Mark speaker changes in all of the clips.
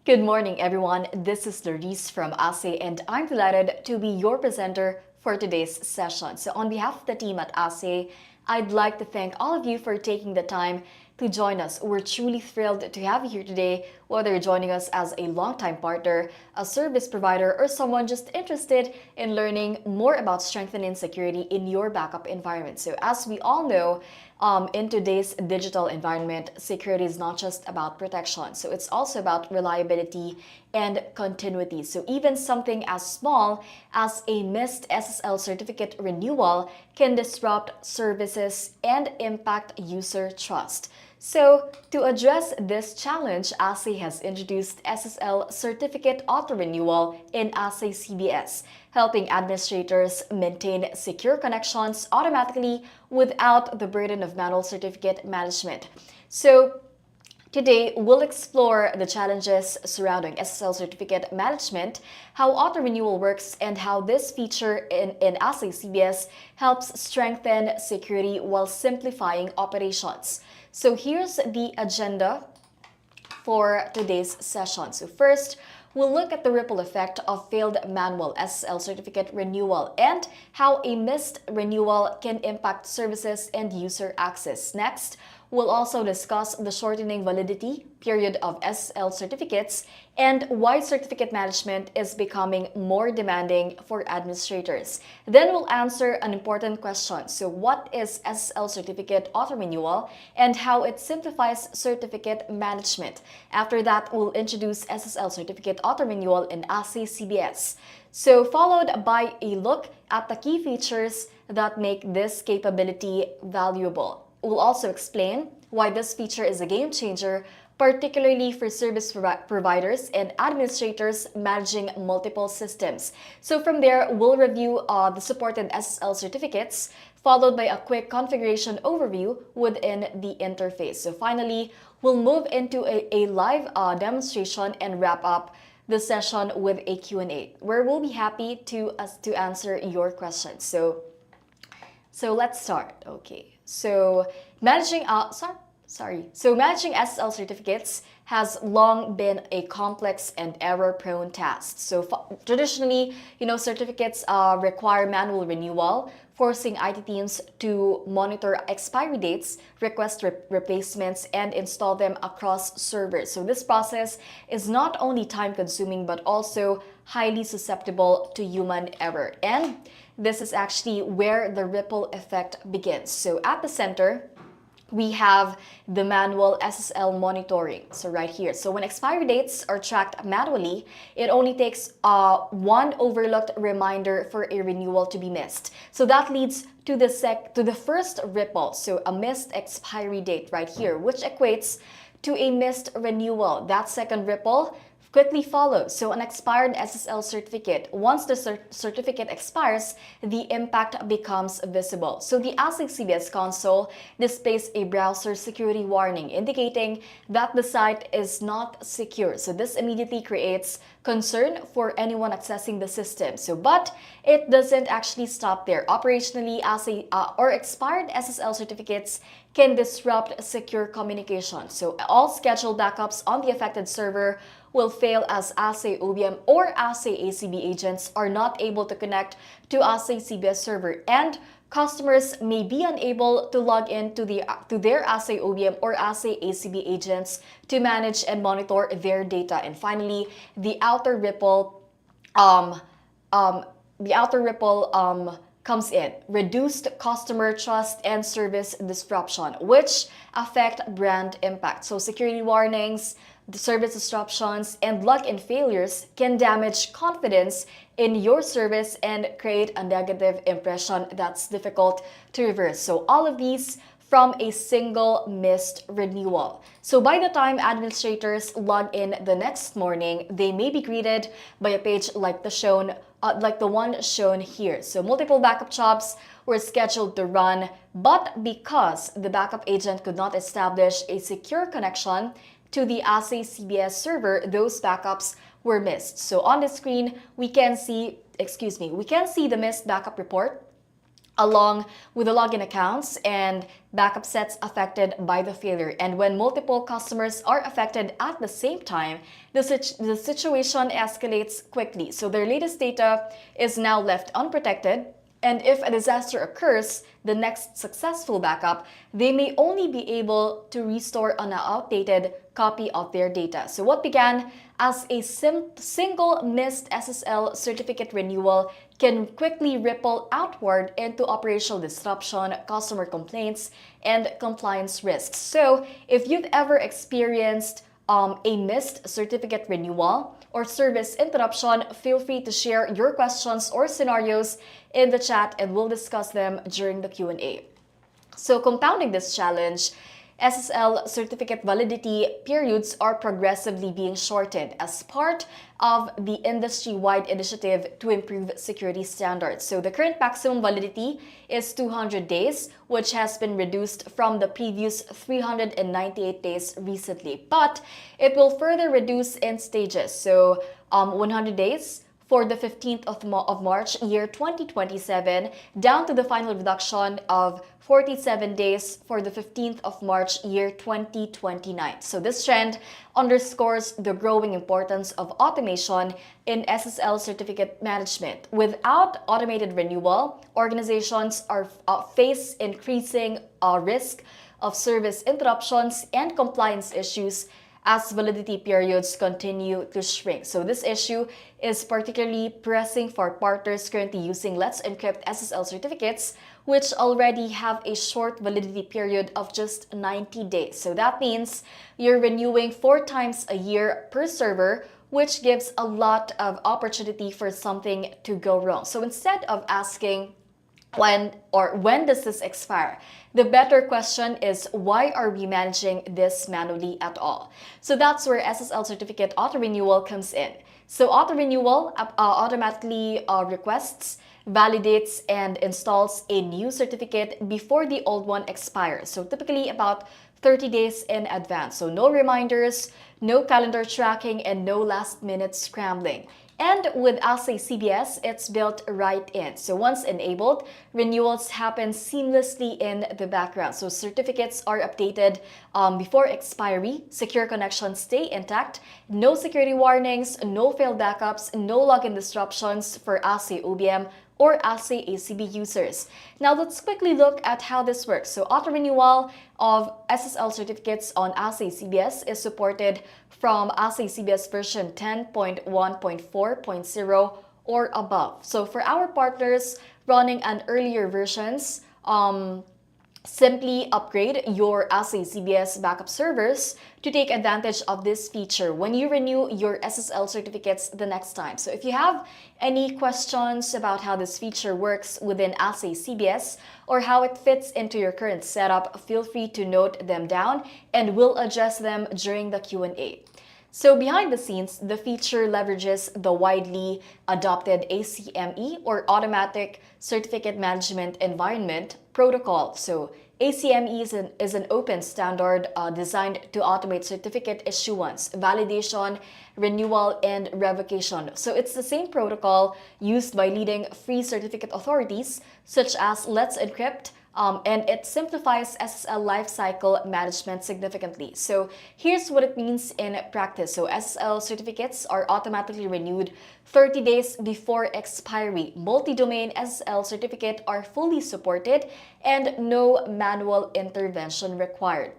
Speaker 1: Good morning, everyone. This is Laris from Ahsay, and I'm delighted to be your presenter for today's session. So, on behalf of the team at Ahsay, I'd like to thank all of you for taking the time to join us. We're truly thrilled to have you here today, whether you're joining us as a longtime partner, a service provider, or someone just interested in learning more about strengthening security in your backup environment. So, as we all know, in today's digital environment, security is not just about protection. So it's also about reliability and continuity. So even something as small as a missed SSL certificate renewal can disrupt services and impact user trust. So, to address this challenge, Ahsay has introduced SSL Certificate Auto-Renewal in AhsayCBS, helping administrators maintain secure connections automatically without the burden of manual certificate management. So, today, we'll explore the challenges surrounding SSL certificate management, how auto-renewal works, and how this feature in AhsayCBS helps strengthen security while simplifying operations. So here's the agenda for today's session. So first, we'll look at the ripple effect of failed manual SSL certificate renewal and how a missed renewal can impact services and user access. Next, we'll also discuss the shortening validity period of SSL certificates and why certificate management is becoming more demanding for administrators. Then we'll answer an important question. So what is SSL certificate auto-renewal and how it simplifies certificate management? After that, we'll introduce SSL certificate auto-renewal in AhsayCBS. So followed by a look at the key features that make this capability valuable. We'll also explain why this feature is a game changer, particularly for service providers and administrators managing multiple systems. So from there, we'll review the supported SSL certificates, followed by a quick configuration overview within the interface. So finally, we'll move into a live demonstration and wrap up the session with a Q&A, where we'll be happy to answer your questions. So let's start. Okay. So managing managing SSL certificates has long been a complex and error-prone task. So traditionally, certificates require manual renewal, forcing IT teams to monitor expiry dates, request replacements, and install them across servers. So this process is not only time-consuming but also highly susceptible to human error. And this is actually where the ripple effect begins. So at the center, we have the manual SSL monitoring. So right here. So when expiry dates are tracked manually, it only takes one overlooked reminder for a renewal to be missed. So that leads to the first ripple. So a missed expiry date right here, which equates to a missed renewal. That second ripple quickly follows. So an expired SSL certificate. Once the certificate expires, the impact becomes visible. So the AhsayCBS console displays a browser security warning indicating that the site is not secure. So this immediately creates concern for anyone accessing the system. But it doesn't actually stop there. Operationally, expired SSL certificates can disrupt secure communication. So all scheduled backups on the affected server will fail as Ahsay OBM or Ahsay ACB agents are not able to connect to AhsayCBS server, and customers may be unable to log in to their Ahsay OBM or Ahsay ACB agents to manage and monitor their data. And finally, the outer ripple comes in. Reduced customer trust and service disruption, which affect brand impact. So security warnings, the service disruptions, and login failures can damage confidence in your service and create a negative impression that's difficult to reverse. So all of these from a single missed renewal. So by the time administrators log in the next morning, they may be greeted by a page like the one shown here. So multiple backup jobs were scheduled to run, but because the backup agent could not establish a secure connection to the AhsayCBS server, those backups were missed. So on the screen, we can see the missed backup report along with the login accounts and backup sets affected by the failure. And when multiple customers are affected at the same time, the situation escalates quickly. So their latest data is now left unprotected. And if a disaster occurs, the next successful backup, they may only be able to restore an outdated copy of their data. So what began as a single missed SSL certificate renewal can quickly ripple outward into operational disruption, customer complaints, and compliance risks. So if you've ever experienced a missed certificate renewal or service interruption, feel free to share your questions or scenarios in the chat and we'll discuss them during the Q&A. So compounding this challenge, SSL certificate validity periods are progressively being shortened as part of the industry-wide initiative to improve security standards. So the current maximum validity is 200 days, which has been reduced from the previous 398 days recently. But it will further reduce in stages. So 100 days for the 15th of March, year 2027, down to the final reduction of 47 days for the 15th of March, year 2029. So this trend underscores the growing importance of automation in SSL certificate management. Without automated renewal, organizations face increasing risk of service interruptions and compliance issues as validity periods continue to shrink. So this issue is particularly pressing for partners currently using Let's Encrypt SSL certificates, which already have a short validity period of just 90 days. So that means you're renewing 4 times a year per server, which gives a lot of opportunity for something to go wrong. So instead of asking when does this expire, the better question is, why are we managing this manually at all? So that's where SSL certificate auto-renewal comes in. So auto-renewal automatically requests, validates, and installs a new certificate before the old one expires. So typically about 30 days in advance. So no reminders, no calendar tracking, and no last-minute scrambling. And with AhsayCBS, it's built right in. So once enabled, renewals happen seamlessly in the background. So certificates are updated before expiry, secure connections stay intact, no security warnings, no failed backups, no login disruptions for AhsayOBM or AhsayACB users. Now let's quickly look at how this works. So auto-renewal of SSL certificates on AhsayCBS is supported from AhsayCBS version 10.1.4.0 or above. So for our partners running on earlier versions, simply upgrade your AhsayCBS backup servers to take advantage of this feature when you renew your SSL certificates the next time. So if you have any questions about how this feature works within AhsayCBS or how it fits into your current setup, feel free to note them down and we'll address them during the Q&A. So behind the scenes, the feature leverages the widely adopted ACME or Automatic Certificate Management Environment protocol. So ACME is an open standard designed to automate certificate issuance, validation, renewal, and revocation. So it's the same protocol used by leading free certificate authorities such as Let's Encrypt, and it simplifies SSL lifecycle management significantly. So here's what it means in practice. So SSL certificates are automatically renewed 30 days before expiry. Multi-domain SSL certificate are fully supported and no manual intervention required.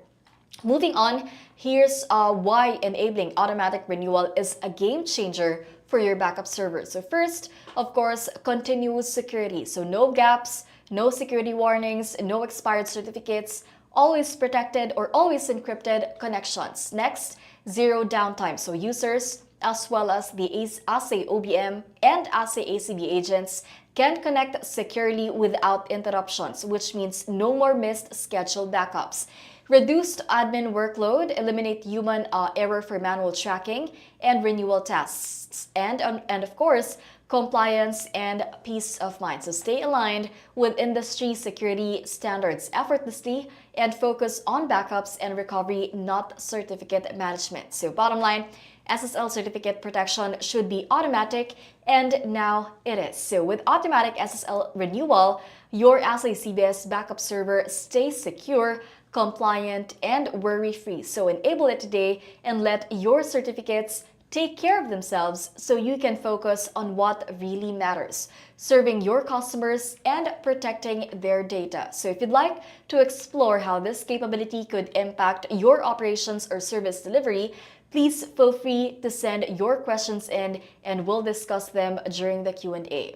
Speaker 1: Moving on, here's why enabling automatic renewal is a game changer for your backup server. So first, of course, continuous security. So no gaps, no security warnings, no expired certificates, always protected or always encrypted connections. Next, zero downtime. So users, as well as the AhsayOBM and AhsayACB agents, can connect securely without interruptions, which means no more missed scheduled backups. Reduced admin workload, eliminate human error for manual tracking and renewal tasks, and of course, compliance and peace of mind. So stay aligned with industry security standards effortlessly and focus on backups and recovery, not certificate management. So bottom line, SSL certificate protection should be automatic, and now it is. So with automatic SSL renewal, your AhsayCBS backup server stays secure, compliant, and worry-free. So enable it today and let your certificates take care of themselves so you can focus on what really matters, serving your customers and protecting their data. So if you'd like to explore how this capability could impact your operations or service delivery, please feel free to send your questions in and we'll discuss them during the Q&A.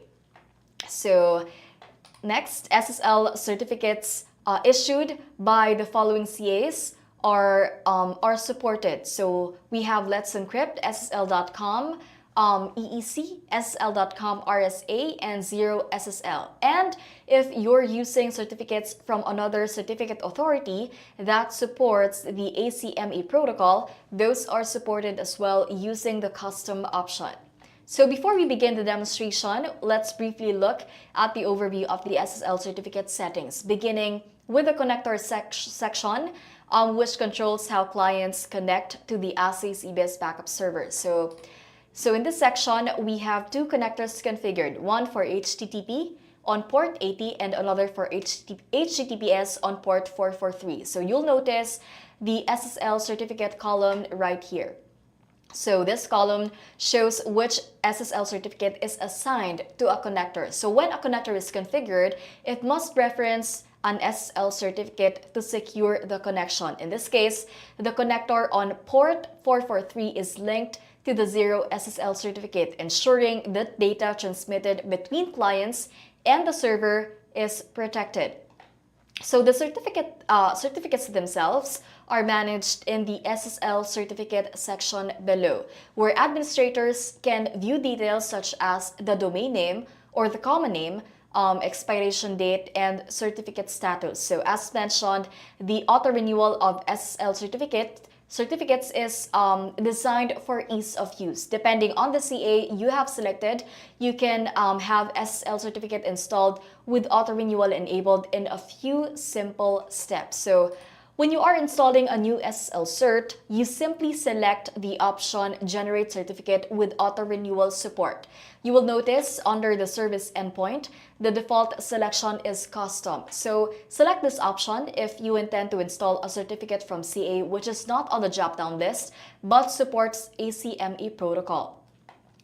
Speaker 1: So next, SSL certificates issued by the following CAs are supported. So we have Let's Encrypt, SSL.com, EEC, SSL.com, RSA, and Zero SSL. And if you're using certificates from another certificate authority that supports the ACME protocol, those are supported as well using the custom option. So before we begin the demonstration, let's briefly look at the overview of the SSL certificate settings, beginning with the connector section, which controls how clients connect to the AhsayCBS backup server. So in this section, we have two connectors configured, one for HTTP on port 80 and another for HTTPS on port 443. So you'll notice the SSL certificate column right here. So this column shows which SSL certificate is assigned to a connector. So when a connector is configured, it must reference an SSL certificate to secure the connection. In this case, the connector on port 443 is linked to the Zero SSL certificate, ensuring that data transmitted between clients and the server is protected. So the certificates themselves are managed in the SSL certificate section below, where administrators can view details such as the domain name or the common name, expiration date, and certificate status. So as mentioned, the auto-renewal of SSL certificates is designed for ease of use. Depending on the CA you have selected, you can have SSL certificate installed with auto-renewal enabled in a few simple steps. So when you are installing a new SSL cert, you simply select the option Generate Certificate with Auto-Renewal Support. You will notice under the service endpoint, the default selection is custom. So select this option if you intend to install a certificate from CA which is not on the drop-down list but supports ACME protocol.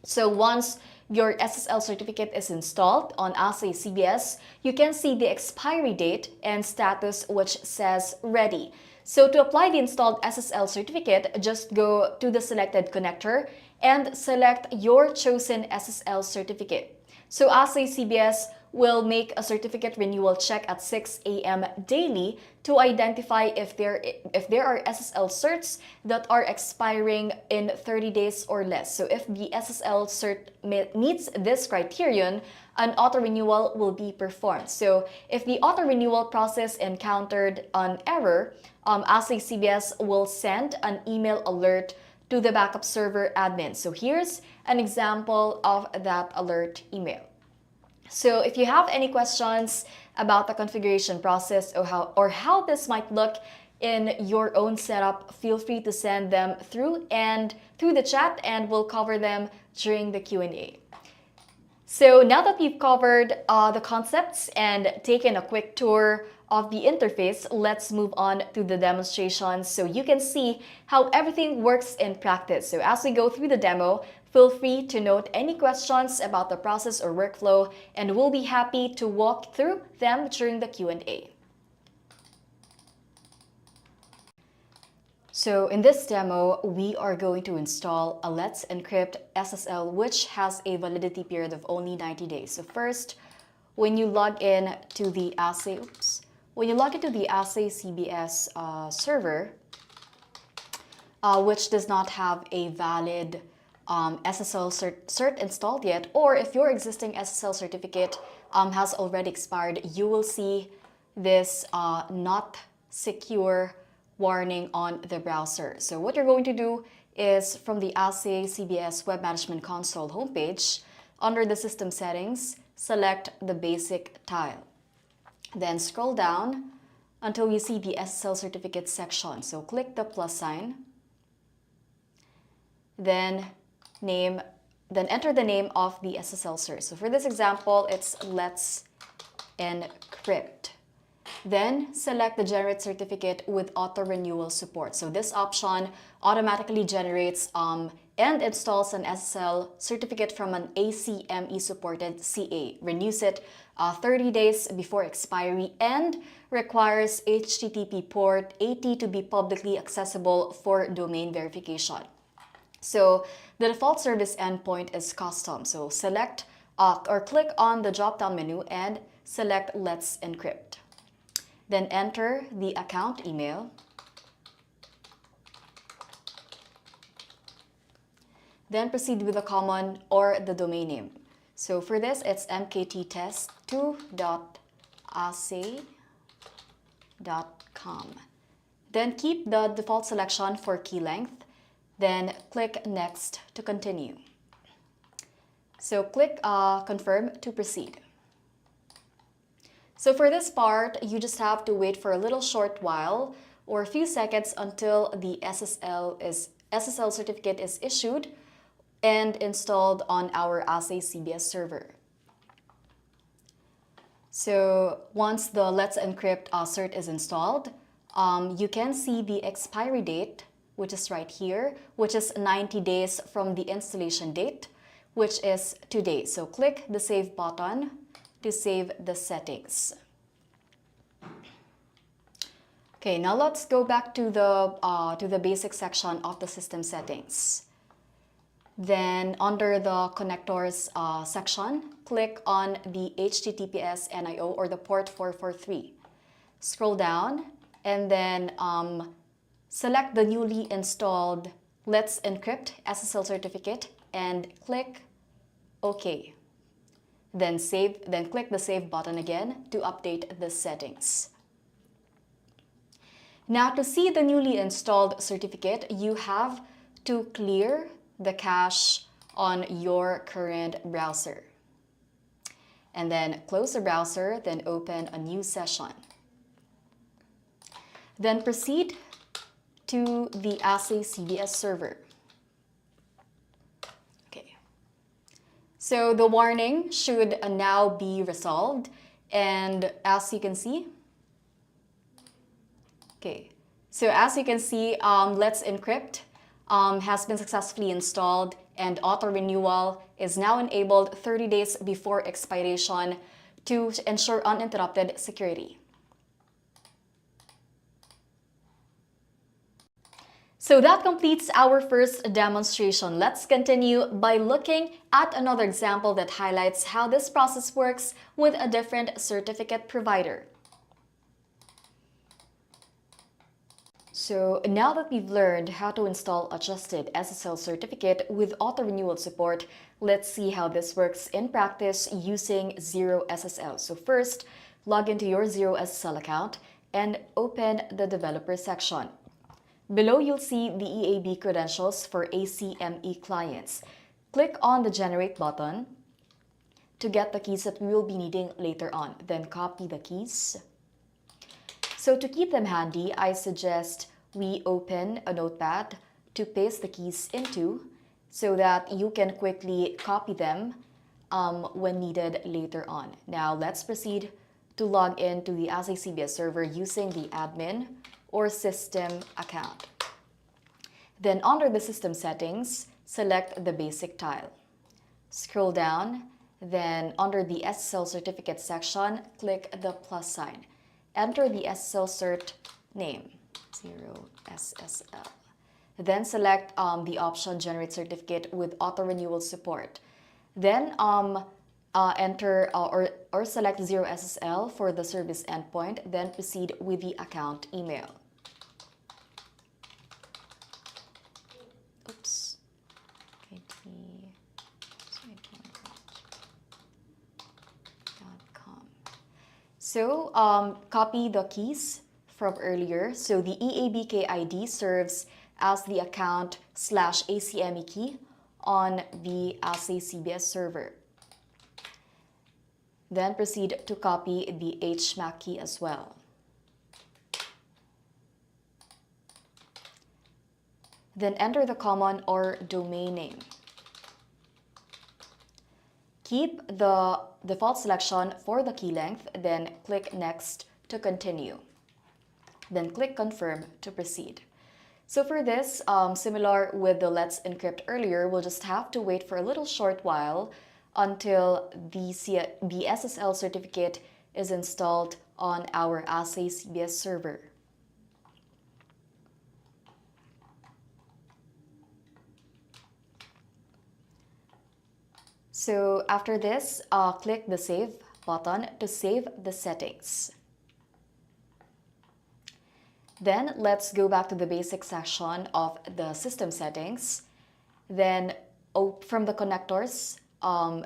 Speaker 1: So once your SSL certificate is installed on AhsayCBS, you can see the expiry date and status which says ready. So to apply the installed SSL certificate, just go to the selected connector and select your chosen SSL certificate. So AhsayCBS will make a certificate renewal check at 6 a.m. daily to identify if there are SSL certs that are expiring in 30 days or less. So if the SSL cert meets this criterion, an auto-renewal will be performed. So if the auto-renewal process encountered an error, AhsayCBS will send an email alert to the backup server admin. So here's an example of that alert email. So if you have any questions about the configuration process or how this might look in your own setup, feel free to send them through the chat and we'll cover them during the Q&A. So now that we've covered the concepts and taken a quick tour of the interface, let's move on to the demonstration so you can see how everything works in practice. So as we go through the demo, feel free to note any questions about the process or workflow, and we'll be happy to walk through them during the Q&A. So in this demo, we are going to install a Let's Encrypt SSL, which has a validity period of only 90 days. So first, when you log in to the AhsayCBS server, which does not have a valid SSL cert installed yet, or if your existing SSL certificate has already expired, you will see this not secure warning on the browser. So what you're going to do is from the AhsayCBS Web Management Console homepage, under the System Settings, select the Basic tile. Then scroll down until you see the SSL certificate section. So click the plus sign. then enter the name of the SSL cert. So for this example, it's let's encrypt. Then select the generate certificate with auto-renewal support. So this option automatically generates and installs an SSL certificate from an ACME supported CA, renews it 30 days before expiry, and requires HTTP port 80 to be publicly accessible for domain verification. So the default service endpoint is custom. So select or click on the drop-down menu and select Let's Encrypt. Then enter the account email. Then proceed with the common or the domain name. So for this, it's mkttest2.ahsay.com. Then keep the default selection for key length. Then click Next to continue. So click Confirm to proceed. So for this part, you just have to wait for a little short while or a few seconds until the SSL certificate is issued and installed on our AhsayCBS server. So once the Let's Encrypt cert is installed, you can see the expiry date, which is right here, which is 90 days from the installation date, which is today. So click the Save button to save the settings. Okay, now let's go back to the basic section of the system settings. Then under the connectors section, click on the HTTPS NIO or the port 443. Scroll down and then select the newly installed Let's Encrypt SSL certificate and click OK. Then click the Save button again to update the settings. Now to see the newly installed certificate, you have to clear the cache on your current browser. And then close the browser, then open a new session. Then proceed to the AhsayCBS server. Okay. So the warning should now be resolved, and as you can see, Let's Encrypt has been successfully installed, and Auto-Renewal is now enabled 30 days before expiration to ensure uninterrupted security. So that completes our first demonstration. Let's continue by looking at another example that highlights how this process works with a different certificate provider. So now that we've learned how to install a trusted SSL certificate with auto-renewal support, let's see how this works in practice using Zero SSL. So first, log into your Zero SSL account and open the developer section. Below, you'll see the EAB credentials for ACME clients. Click on the Generate button to get the keys that we will be needing later on. Then copy the keys. So to keep them handy, I suggest we open a notepad to paste the keys into so that you can quickly copy them when needed later on. Now let's proceed to log into the AhsayCBS server using the admin or system account. Then under the system settings, select the basic tile. Scroll down, then under the SSL certificate section, click the plus sign. Enter the SSL cert name, Zero SSL. Then select the option Generate Certificate with Auto-Renewal Support. Then enter or select Zero SSL for the service endpoint. Then proceed with the account email. Oops. So copy the keys from earlier. So the EABK ID serves as the account/ACME key on the AhsayCBS server. Then proceed to copy the HMAC key as well. Then enter the common or domain name. Keep the default selection for the key length, then click Next to continue. Then click Confirm to proceed. So for this, similar with the Let's Encrypt earlier, we'll just have to wait for a little short while until the SSL certificate is installed on our AhsayCBS server. So after this, click the Save button to save the settings. Then let's go back to the basic section of the system settings. Then from the connectors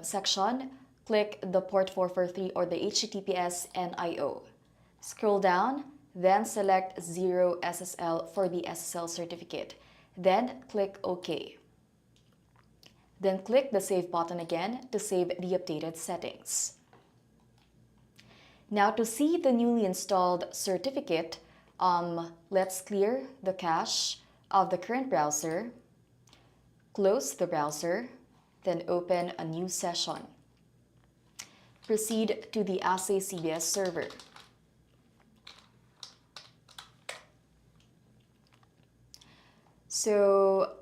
Speaker 1: section, click the port 443 or the HTTPS NIO. Scroll down, then select 0 SSL for the SSL certificate. Then click OK. Then click the Save button again to save the updated settings. Now to see the newly installed certificate, let's clear the cache of the current browser, close the browser, then open a new session. Proceed to the AhsayCBS server. So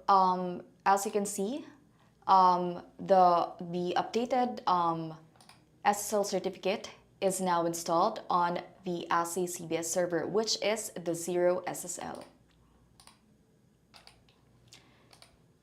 Speaker 1: as you can see, the updated SSL certificate is now installed on the AhsayCBS server, which is the 0 SSL.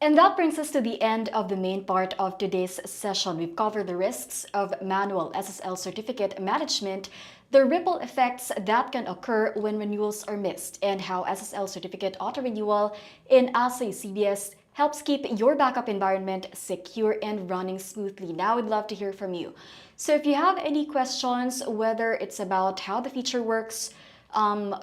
Speaker 1: And that brings us to the end of the main part of today's session. We've covered the risks of manual SSL certificate management, the ripple effects that can occur when renewals are missed, and how SSL certificate auto-renewal in AhsayCBS helps keep your backup environment secure and running smoothly. Now I'd love to hear from you. So if you have any questions, whether it's about how the feature works,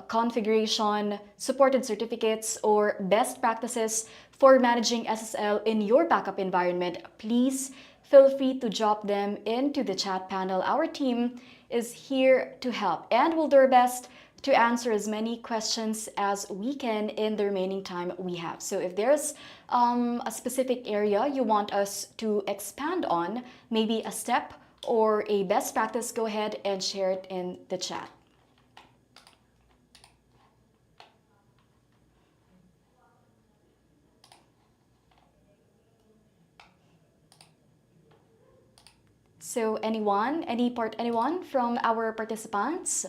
Speaker 1: configuration, supported certificates, or best practices for managing SSL in your backup environment, please feel free to drop them into the chat panel. Our team is here to help, and we'll do our best to answer as many questions as we can in the remaining time we have. So if there's a specific area you want us to expand on, maybe a step or a best practice, go ahead and share it in the chat. So anyone from our participants?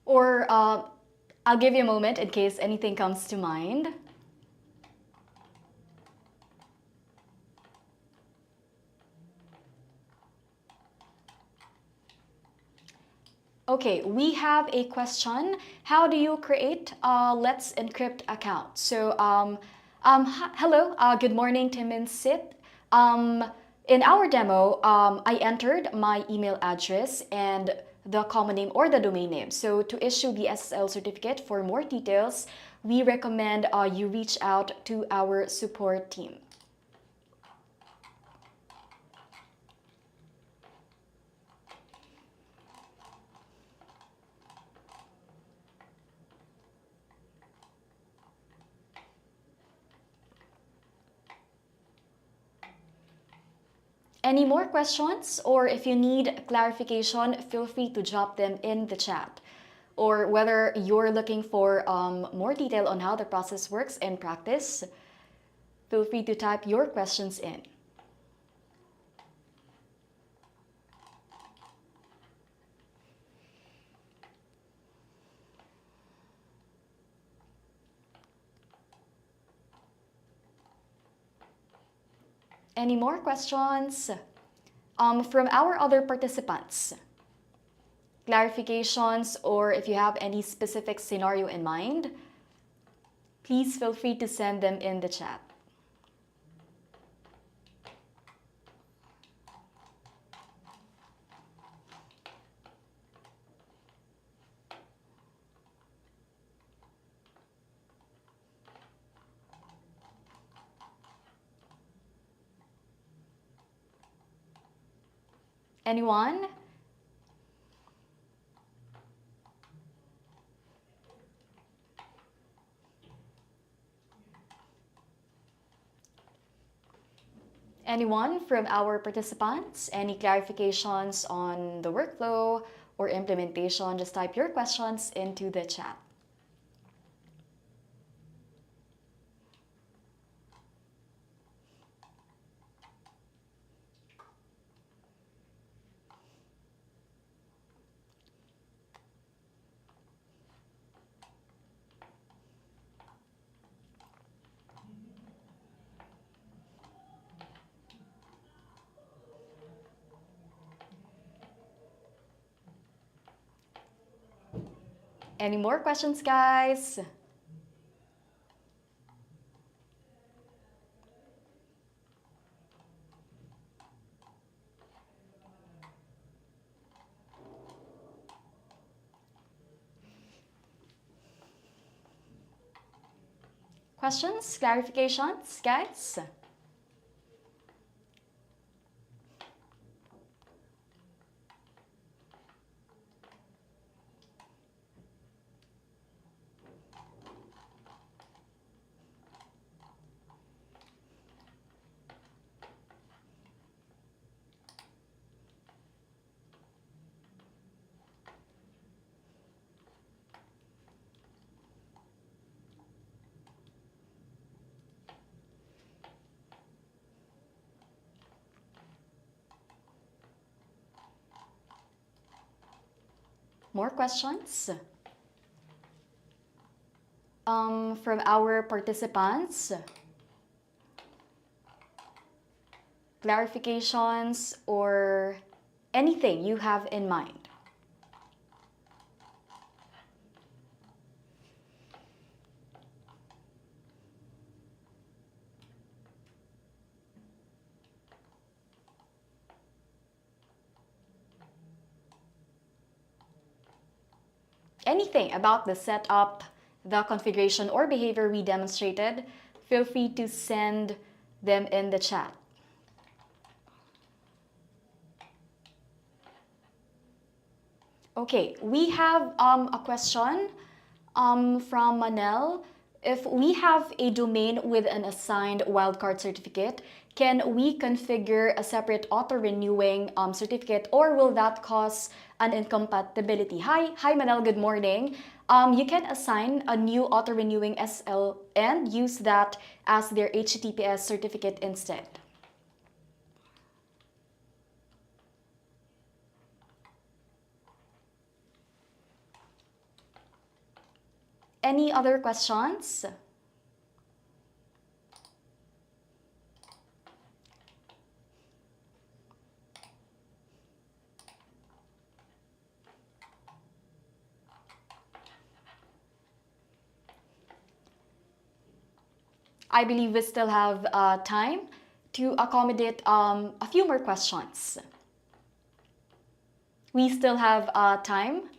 Speaker 1: Or I'll give you a moment in case anything comes to mind. Okay, we have a question. How do you create a Let's Encrypt account? So, hello, good morning, Tim and Sid. In our demo, I entered my email address and the common name or the domain name. So to issue the SSL certificate, for more details, we recommend you reach out to our support team. Any more questions, or if you need clarification, feel free to drop them in the chat. Or whether you're looking for more detail on how the process works in practice, feel free to type your questions in. Any more questions from our other participants? Clarifications, or if you have any specific scenario in mind, please feel free to send them in the chat. Anyone? Anyone from our participants? Any clarifications on the workflow or implementation? Just type your questions into the chat. Any more questions, guys? Questions, clarifications, guys? More questions? From our participants? Clarifications or anything you have in mind? Anything about the setup, the configuration, or behavior we demonstrated, feel free to send them in the chat. Okay, we have a question from Manel. If we have a domain with an assigned wildcard certificate, can we configure a separate auto-renewing certificate, or will that cause an incompatibility? Hi Manel, good morning. You can assign a new auto-renewing SL and use that as their HTTPS certificate instead. Any other questions? I believe we still have time to accommodate a few more questions. We still have time.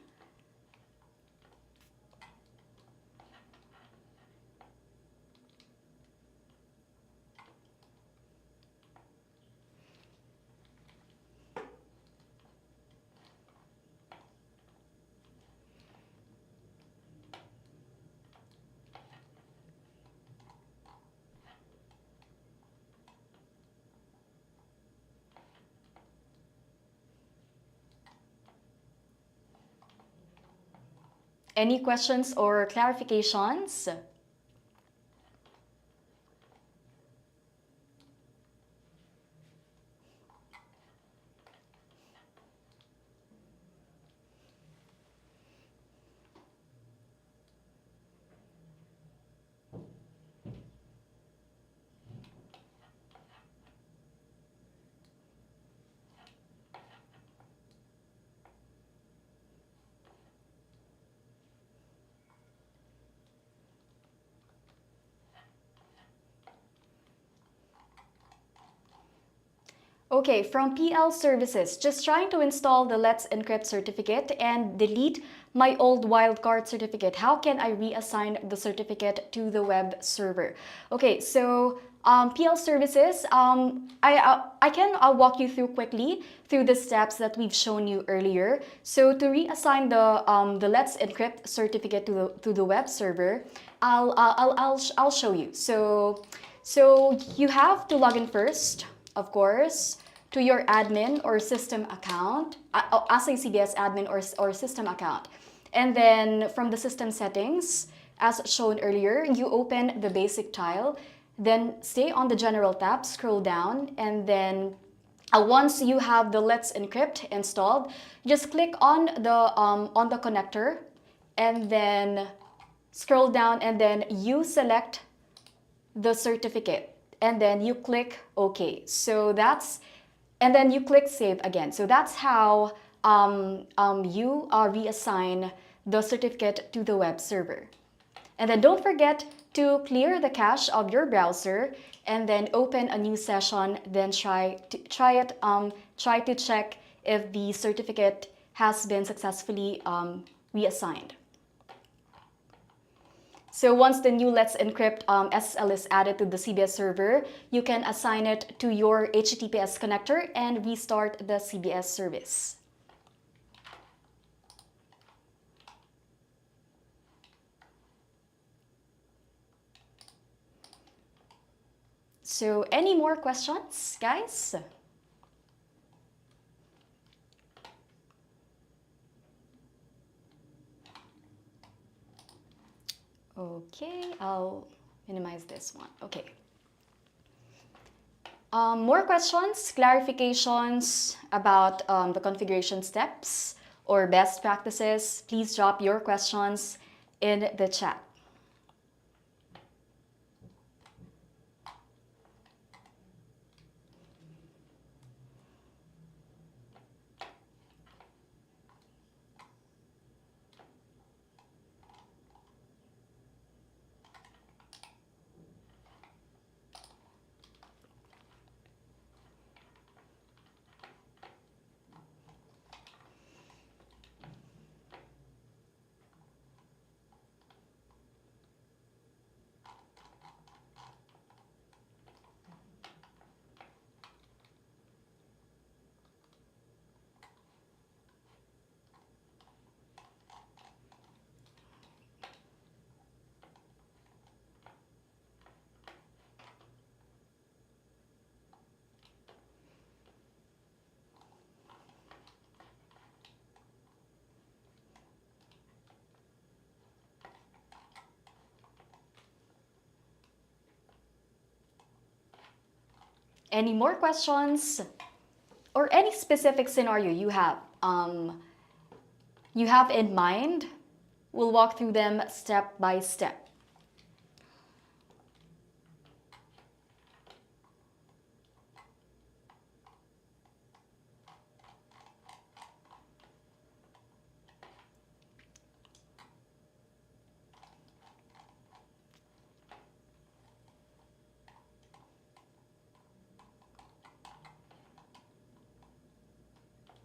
Speaker 1: Any questions or clarifications? Okay, from PL Services, just trying to install the Let's Encrypt certificate and delete my old wildcard certificate. How can I reassign the certificate to the web server? Okay, so PL services, I can walk you through quickly through the steps that we've shown you earlier. So to reassign the Let's Encrypt certificate to the web server, I'll show you. So you have to log in first, of course, to your admin or system account, AhsayCBS admin or system account. And then from the system settings, as shown earlier, you open the basic tile, then stay on the general tab, scroll down, and then once you have the Let's Encrypt installed, just click on the connector, and then scroll down, and then you select the certificate, and then you click OK. And then you click Save again. So that's how you reassign the certificate to the web server. And then don't forget to clear the cache of your browser, and then open a new session. Then try to check if the certificate has been successfully reassigned. So once the new Let's Encrypt SSL is added to the CBS server, you can assign it to your HTTPS connector and restart the CBS service. So any more questions, guys? Okay, I'll minimize this one. Okay. More questions, clarifications about the configuration steps or best practices, please drop your questions in the chat. Any more questions or any specific scenario you have in mind? We'll walk through them step by step.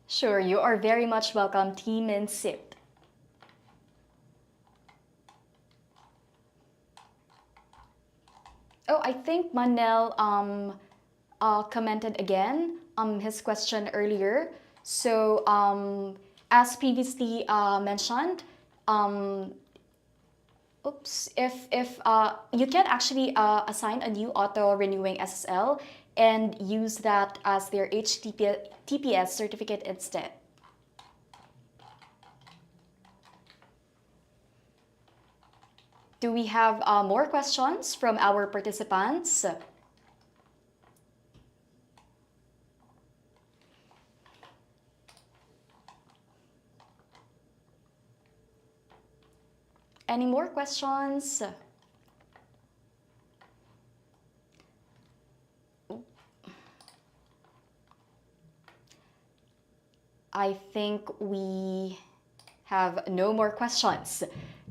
Speaker 1: Sure, you are very much welcome, Team and SIP. Oh, I think Manel commented again his question earlier. So as previously mentioned, if you can actually assign a new auto-renewing SSL and use that as their HTTPS certificate instead. Do we have more questions from our participants? Any more questions? I think we have no more questions.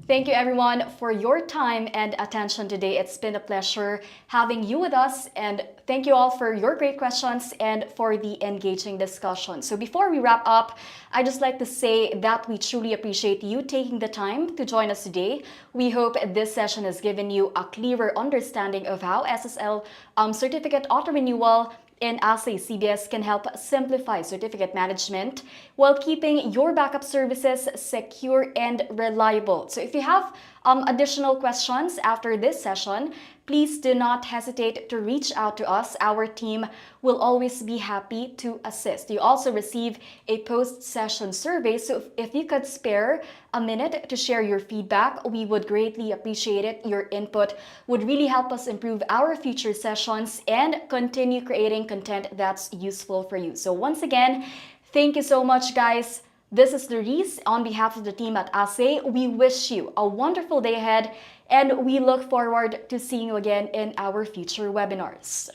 Speaker 1: Thank you everyone for your time and attention today. It's been a pleasure having you with us, and thank you all for your great questions and for the engaging discussion. So before we wrap up, I just like to say that we truly appreciate you taking the time to join us today. We hope this session has given you a clearer understanding of how SSL certificate auto-renewal in AhsayCBS can help simplify certificate management while keeping your backup services secure and reliable. So if you have additional questions after this session, please do not hesitate to reach out to us. Our team will always be happy to assist. You also receive a post-session survey, so if you could spare a minute to share your feedback, we would greatly appreciate it. Your input would really help us improve our future sessions and continue creating content that's useful for you. So once again, thank you so much, guys. This is Doris on behalf of the team at Ahsay. We wish you a wonderful day ahead, and we look forward to seeing you again in our future webinars.